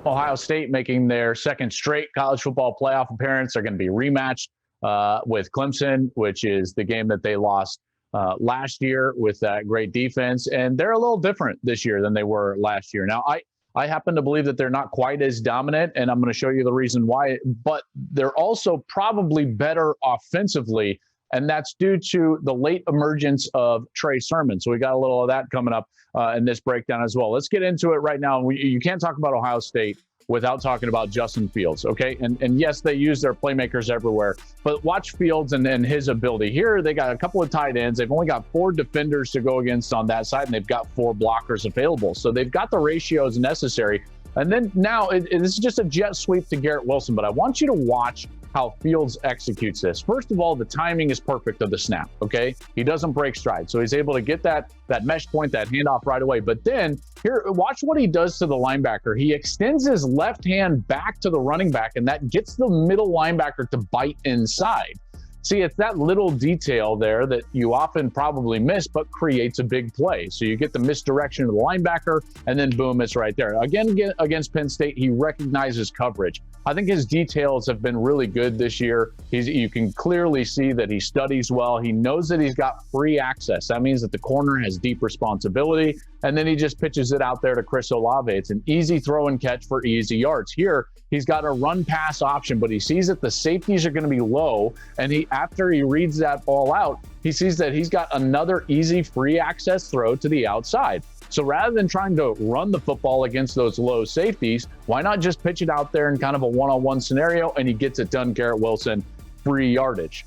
Ohio State making their second straight college football playoff appearance. They're going to be rematched with Clemson, which is the game that they lost last year with that great defense. And they're a little different this year than they were last year. Now, I happen to believe that they're not quite as dominant, and I'm going to show you the reason why. But they're also probably better offensively, and that's due to the late emergence of Trey Sermon. So we got a little of that coming up in this breakdown as well. Let's get into it right now. You can't talk about Ohio State without talking about Justin Fields, okay? And yes, they use their playmakers everywhere, but watch Fields and his ability. Here, they got a couple of tight ends. They've only got 4 defenders to go against on that side, and they've got 4 blockers available. So they've got the ratios necessary. And then now, this is just a jet sweep to Garrett Wilson, but I want you to watch how Fields executes this. First of all, the timing is perfect of the snap, okay? He doesn't break stride, so he's able to get that mesh point, that handoff right away. But then, here, watch what he does to the linebacker. He extends his left hand back to the running back, and that gets the middle linebacker to bite inside. See, it's that little detail there that you often probably miss, but creates a big play. So you get the misdirection of the linebacker, and then boom, it's right there. Again, against Penn State, he recognizes coverage. I think his details have been really good this year. You can clearly see that he studies well. He knows that he's got free access. That means that the corner has deep responsibility, and then he just pitches it out there to Chris Olave. It's an easy throw and catch for easy yards. Here, he's got a run-pass option, but he sees that the safeties are going to be low, and after he reads that ball out, he sees that he's got another easy free access throw to the outside. So rather than trying to run the football against those low safeties, why not just pitch it out there in kind of a one-on-one scenario, and he gets it done, Garrett Wilson, free yardage.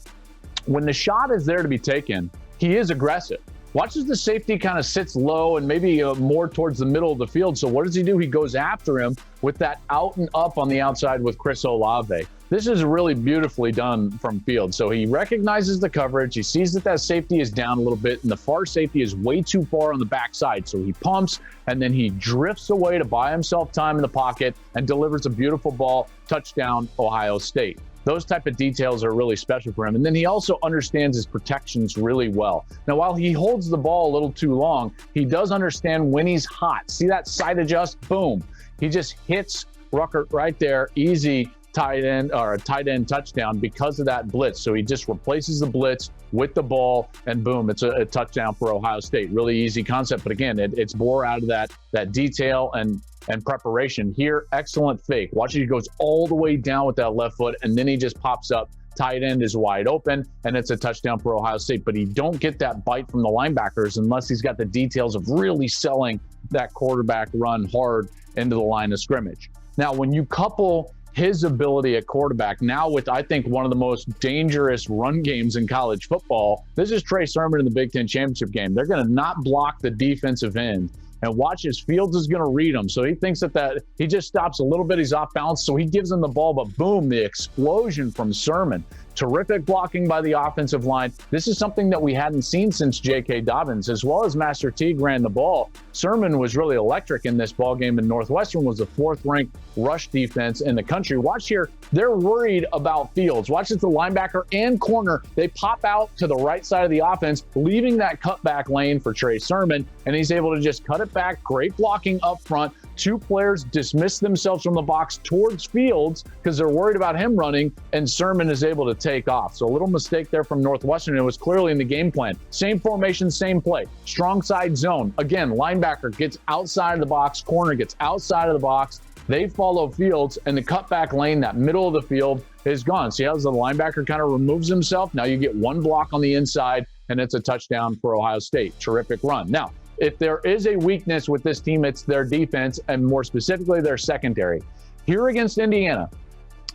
When the shot is there to be taken, he is aggressive. Watch as the safety kind of sits low and maybe more towards the middle of the field. So what does he do? He goes after him with that out and up on the outside with Chris Olave. This is really beautifully done from Fields. So he recognizes the coverage. He sees that safety is down a little bit, and the far safety is way too far on the backside. So he pumps, and then he drifts away to buy himself time in the pocket and delivers a beautiful ball, touchdown, Ohio State. Those type of details are really special for him. And then he also understands his protections really well. Now, while he holds the ball a little too long, he does understand when he's hot. See that side adjust? Boom. He just hits Ruckert right there. Easy tight end or a tight end touchdown because of that blitz. So he just replaces the blitz with the ball, and boom, it's a touchdown for Ohio State. Really easy concept. But again, it's more out of that detail and preparation. Here, excellent fake. Watch it, he goes all the way down with that left foot, and then he just pops up. Tight end is wide open, and it's a touchdown for Ohio State. But he don't get that bite from the linebackers unless he's got the details of really selling that quarterback run hard into the line of scrimmage. Now, when you couple his ability at quarterback now with, I think, one of the most dangerous run games in college football, this is Trey Sermon in the Big Ten championship game. They're going to not block the defensive end. And watch as Fields is going to read him. So he thinks that he just stops a little bit. He's off balance. So he gives him the ball, but boom, the explosion from Sermon. Terrific blocking by the offensive line. This is something that we hadn't seen since J.K. Dobbins, as well as Master Teague ran the ball. Sermon was really electric in this ball game, and Northwestern was the 4th-ranked rush defense in the country. Watch here. They're worried about Fields. Watch as the linebacker and corner, they pop out to the right side of the offense, leaving that cutback lane for Trey Sermon, and he's able to just cut it back. Great blocking up front. 2 players dismiss themselves from the box towards Fields because they're worried about him running, and Sermon is able to take off. So a little mistake there from Northwestern. It was clearly in the game plan. Same formation, same play. Strong side zone. Again, linebacker gets outside of the box, corner gets outside of the box. They follow Fields, and the cutback lane, that middle of the field, is gone. See how the linebacker kind of removes himself? Now you get 1 block on the inside, and it's a touchdown for Ohio State. Terrific run. Now, if there is a weakness with this team, it's their defense, and more specifically their secondary. Here against Indiana,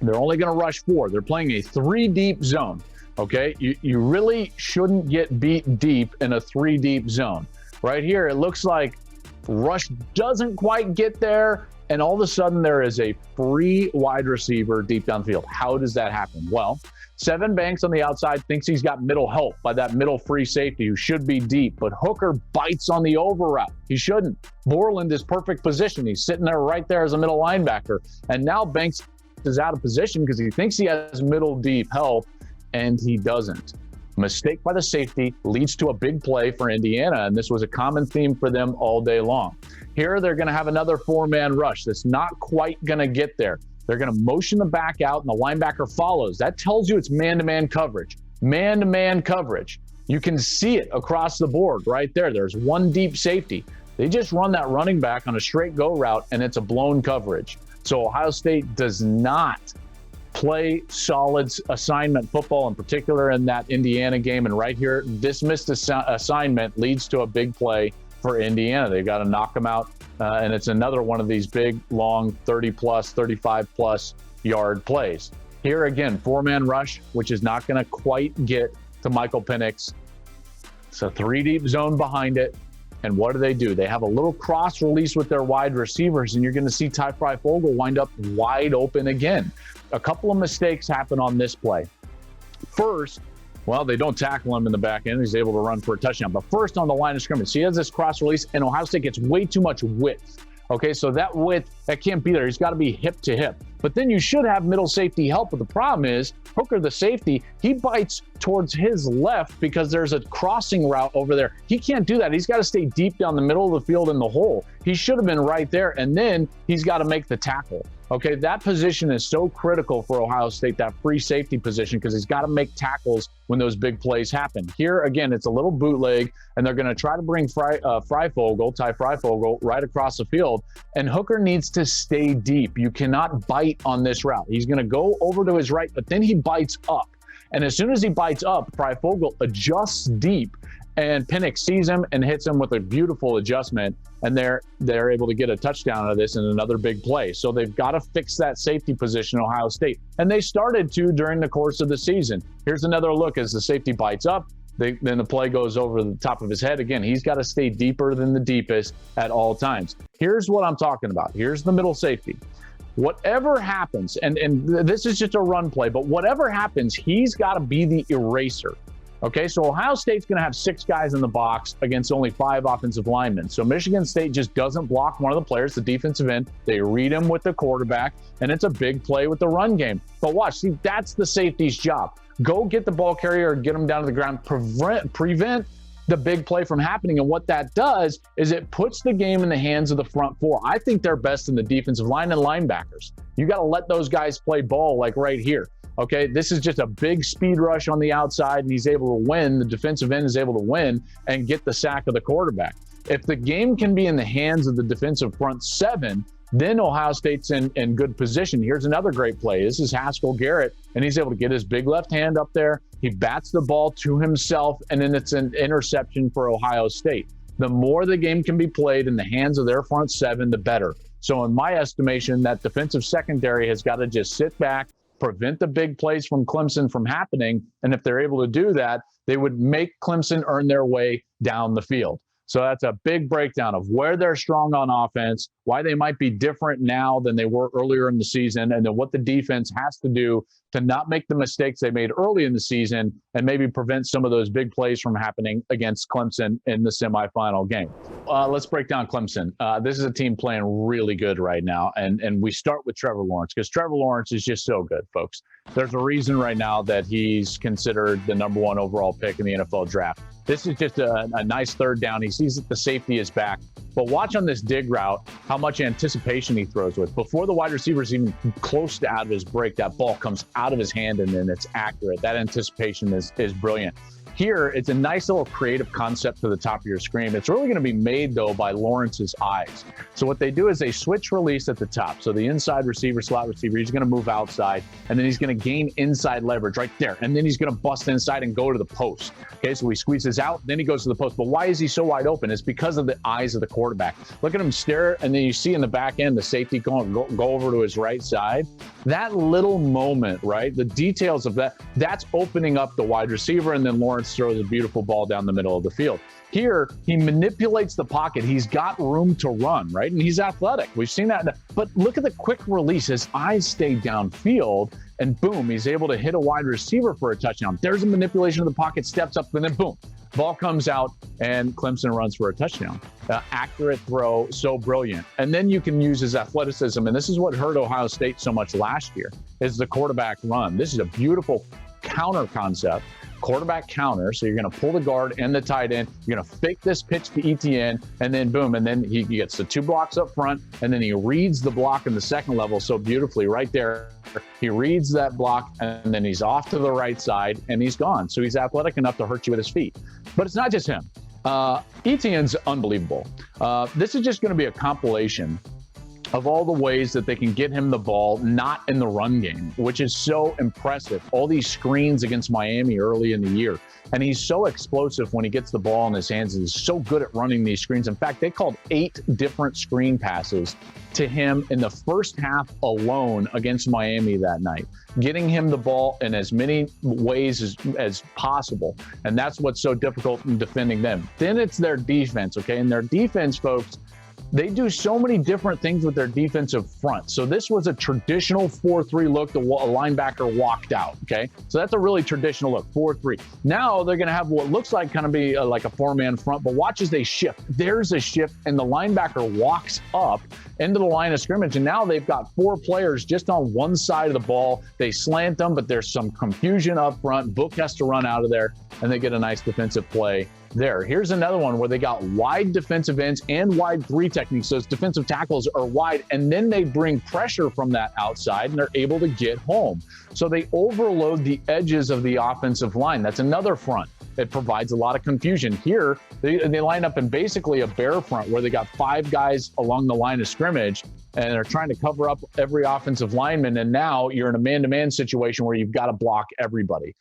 they're only going to rush 4. They're playing a 3-deep zone, okay? You really shouldn't get beat deep in a 3-deep zone. Right here, it looks like rush doesn't quite get there, and all of a sudden there is a free wide receiver deep downfield. How does that happen? Well, Sevyn Banks on the outside thinks he's got middle help by that middle free safety who should be deep, but Hooker bites on the over route. He shouldn't. Borland is perfect position. He's sitting there right there as a middle linebacker. And now Banks is out of position because he thinks he has middle deep help, and he doesn't. Mistake by the safety leads to a big play for Indiana, and this was a common theme for them all day long. Here, they're going to have another four-man rush that's not quite going to get there. They're going to motion the back out, and the linebacker follows. That tells you it's man-to-man coverage. Man-to-man coverage. You can see it across the board right there. There's one deep safety. They just run that running back on a straight go route, and it's a blown coverage. So Ohio State does not play solid assignment football, in particular in that Indiana game. And right here, this missed assignment leads to a big play for Indiana. They've got to knock them out, and it's another one of these big, long, 30-plus, 35-plus yard plays. Here again, four-man rush, which is not going to quite get to Michael Penix. It's a three-deep zone behind it. And what do? They have a little cross release with their wide receivers, and you're going to see Ty Freifogel wind up wide open again. A couple of mistakes happen on this play. First, well, they don't tackle him in the back end. He's able to run for a touchdown. But first on the line of scrimmage, he has this cross release, and Ohio State gets way too much width. Okay, so that width, that can't be there. He's got to be hip to hip. But then you should have middle safety help. But the problem is, Hooker, the safety, he bites towards his left because there's a crossing route over there. He can't do that. He's got to stay deep down the middle of the field in the hole. He should have been right there, and then he's got to make the tackle. Okay, that position is so critical for Ohio State, that free safety position, because he's got to make tackles when those big plays happen. Here, again, it's a little bootleg, and they're going to try to bring Ty Freifogel, right across the field, and Hooker needs to stay deep. You cannot bite on this route. He's going to go over to his right, but then he bites up. And as soon as he bites up, Freifogel adjusts deep, and Penix sees him and hits him with a beautiful adjustment, and they're able to get a touchdown out of this and another big play. So they've got to fix that safety position in Ohio State. And they started to during the course of the season. Here's another look as the safety bites up. Then the play goes over the top of his head. Again, he's got to stay deeper than the deepest at all times. Here's what I'm talking about. Here's the middle safety. Whatever happens, and this is just a run play, but whatever happens, he's got to be the eraser. Okay, so Ohio State's going to have 6 guys in the box against only 5 offensive linemen. So Michigan State just doesn't block one of the players, the defensive end. They read him with the quarterback, and it's a big play with the run game. But watch, see, that's the safety's job. Go get the ball carrier, get him down to the ground, prevent the big play from happening. And what that does is it puts the game in the hands of the front four. I think they're best in the defensive line and linebackers. You got to let those guys play ball like right here. Okay, this is just a big speed rush on the outside, and he's able to win. The defensive end is able to win and get the sack of the quarterback. If the game can be in the hands of the defensive front 7, then Ohio State's in good position. Here's another great play. This is Haskell Garrett, and he's able to get his big left hand up there. He bats the ball to himself, and then it's an interception for Ohio State. The more the game can be played in the hands of their front 7, the better. So in my estimation, that defensive secondary has got to just sit back, prevent the big plays from Clemson from happening. And if they're able to do that, they would make Clemson earn their way down the field. So that's a big breakdown of where they're strong on offense, why they might be different now than they were earlier in the season, and then what the defense has to do to not make the mistakes they made early in the season and maybe prevent some of those big plays from happening against Clemson in the semifinal game. Let's break down Clemson. This is a team playing really good right now, and we start with Trevor Lawrence because Trevor Lawrence is just so good, folks. There's a reason right now that he's considered the number 1 overall pick in the NFL draft. This is just a nice third down. He sees that the safety is back. But watch on this dig route how much anticipation he throws with. Before the wide receiver is even close to out of his break, that ball comes out of his hand and then it's accurate. That anticipation is brilliant. Here, it's a nice little creative concept to the top of your screen. It's really going to be made, though, by Lawrence's eyes. So what they do is they switch release at the top. So the inside receiver, slot receiver, he's going to move outside, and then he's going to gain inside leverage right there. And then he's going to bust inside and go to the post. Okay, so he squeezes out, then he goes to the post. But why is he so wide open? It's because of the eyes of the quarterback. Look at him stare, and then you see in the back end the safety go over to his right side. That little moment, right, the details of that, that's opening up the wide receiver, and then Lawrence throws a beautiful ball down the middle of the field. Here, he manipulates the pocket. He's got room to run, right? And he's athletic. We've seen that. But look at the quick release. His eyes stay downfield, and boom, he's able to hit a wide receiver for a touchdown. There's a manipulation of the pocket, steps up, and then boom, ball comes out, and Clemson runs for a touchdown. Accurate throw, so brilliant. And then you can use his athleticism, and this is what hurt Ohio State so much last year, is the quarterback run. This is a beautiful counter concept quarterback counter. So you're going to pull the guard and the tight end. You're going to fake this pitch to ETN, and then boom. And then he gets the 2 blocks up front, and then he reads the block in the second level so beautifully right there. He reads that block, and then he's off to the right side, and he's gone. So he's athletic enough to hurt you with his feet. But it's not just him. ETN's unbelievable. This is just going to be a compilation of all the ways that they can get him the ball not in the run game, which is so impressive. All these screens against Miami early in the year. And he's so explosive when he gets the ball in his hands. He's so good at running these screens. In fact, they called 8 different screen passes to him in the first half alone against Miami that night, getting him the ball in as many ways as possible. And that's what's so difficult in defending them. Then it's their defense, okay? And their defense, folks, they do so many different things with their defensive front. So this was a traditional 4-3 look. A linebacker walked out, okay? So that's a really traditional look, 4-3. Now they're going to have what looks like kind of be like a 4-man front, but watch as they shift. There's a shift, and the linebacker walks up into the line of scrimmage, and now they've got 4 players just on one side of the ball. They slant them, but there's some confusion up front. Book has to run out of there, and they get a nice defensive play there. Here's another one where they got wide defensive ends and wide 3 techniques. Those defensive tackles are wide, and then they bring pressure from that outside, and they're able to get home. So they overload the edges of the offensive line. That's another front. It provides a lot of confusion. Here, they line up in basically a bear front where they got 5 guys along the line of scrimmage, and they're trying to cover up every offensive lineman. And now you're in a man-to-man situation where you've got to block everybody.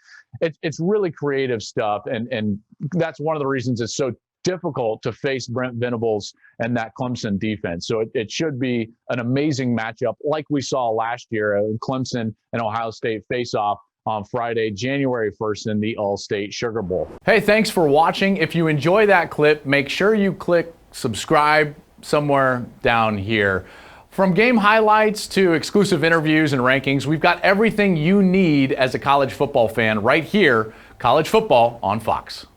It's really creative stuff, and that's one of the reasons it's so difficult to face Brent Venables and that Clemson defense. So it should be an amazing matchup like we saw last year. Clemson and Ohio State face off on Friday, January 1st in the All-State Sugar Bowl. Hey, thanks for watching. If you enjoy that clip, make sure you click subscribe somewhere down here. From game highlights to exclusive interviews and rankings, we've got everything you need as a college football fan right here, College Football on Fox.